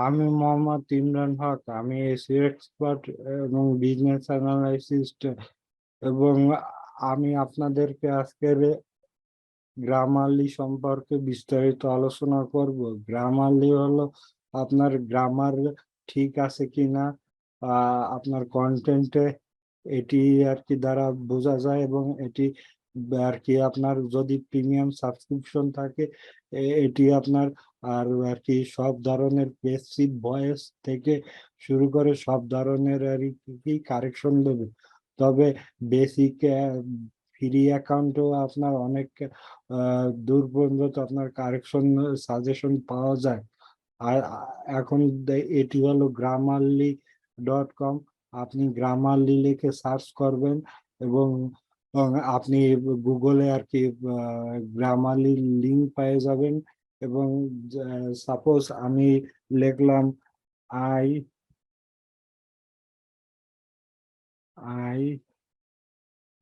আমি মোহাম্মদ ইমরান হক। আমি SEO expert এবং বিজনেস অ্যানালাইসিস্ট, এবং আমি আপনাদেরকে আজকের গ্রামারলি সম্পর্কে বিস্তারিত আলোচনা করব। গ্রামারলি হলো আপনার গ্রামার ঠিক আছে কিনা, আপনার কন্টেন্টে এটি আর কি দ্বারা বোঝা যায়, এবং এটি আর কি আপনার যদি প্রিমিয়াম সাবস্ক্রিপশন থাকে এটি আপনার আর কি সব ধরনের পেসিভ ভয়েস থেকে শুরু করে সব ধরনের আর কি কারেকশন দেবে। তবে বেসিক ফ্রি অ্যাকাউন্টও আপনার অনেক দূর পর্যন্ত আপনার কারেকশন সাজেশন পাওয়া যায়। আর এখন এটি হলো grammarly.com। আপনি গ্রামারলি লিখে সার্চ করবেন, এবং আপনি গুগলে আর কি গ্রামারলি লিঙ্ক পেয়ে যাবেন। এবং সাপোজ আমি লিখলাম I I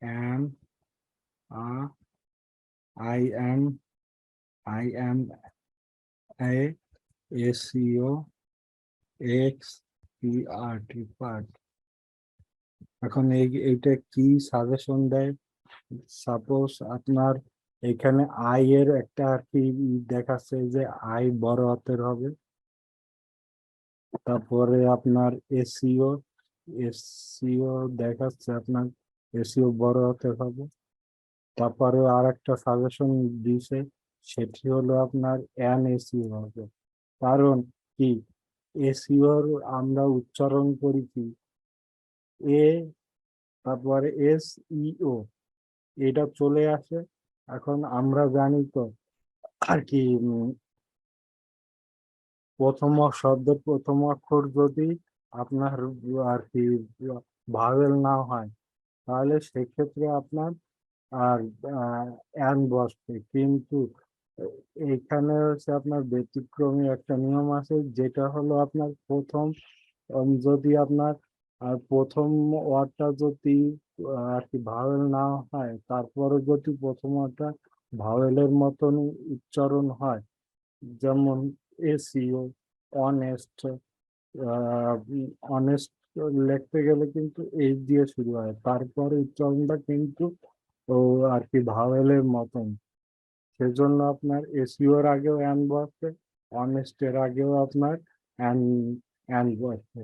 am I am I M A SEO part. এখন এইটা কি সাজেশন দেয়? সাপোজ আপনার এখানে আই এর একটা আর কি দেখাচ্ছে যে আই বড় হাতের হবে, তারপরে আপনার এসইও এসইও দেখাচ্ছে আপনার এসইও বড় হাতের হবে। তারপরে আর একটা সাজেশন দিছে, সেটি হলো আপনার এসইও হবে। কারণ কি, এসইওর আমরা উচ্চারণ করি কি এ, তারপরে SEO, এটা চলে আসে। এখন আমরা জানি তো আর কি প্রথম শব্দের প্রথম অক্ষর যদি আপনার আর কি ভাওয়েল না হয়, তাহলে সেক্ষেত্রে আপনার আর অ্যান বসবে। কিন্তু এখানে হচ্ছে আপনার ব্যতিক্রমী একটা নিয়ম আছে, যেটা হলো আপনার প্রথম যদি আপনার প্রথম ওয়ার্ডটা যদি আর কি ভাওয়েল না হয়, তারপরে যদি প্রথম ওয়ার্ডটা ভাওয়েলের মতন উচ্চারণ হয়, যেমন এসিও, অনেস্ট, অনেস্ট লিখতে গেলে কিন্তু এইচ দিয়ে শুরু হয়, তারপরে উচ্চারণটা কিন্তু ও আর কি ভাওয়েলের মতন। সেজন্য আপনার এসইওর আগেও অ্যান বসে, অনেস্টের আগেও আপনার অ্যান অ্যান বসে।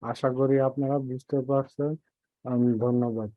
আশা করি আপনারা বুঝতে পারছেন। ধন্যবাদ।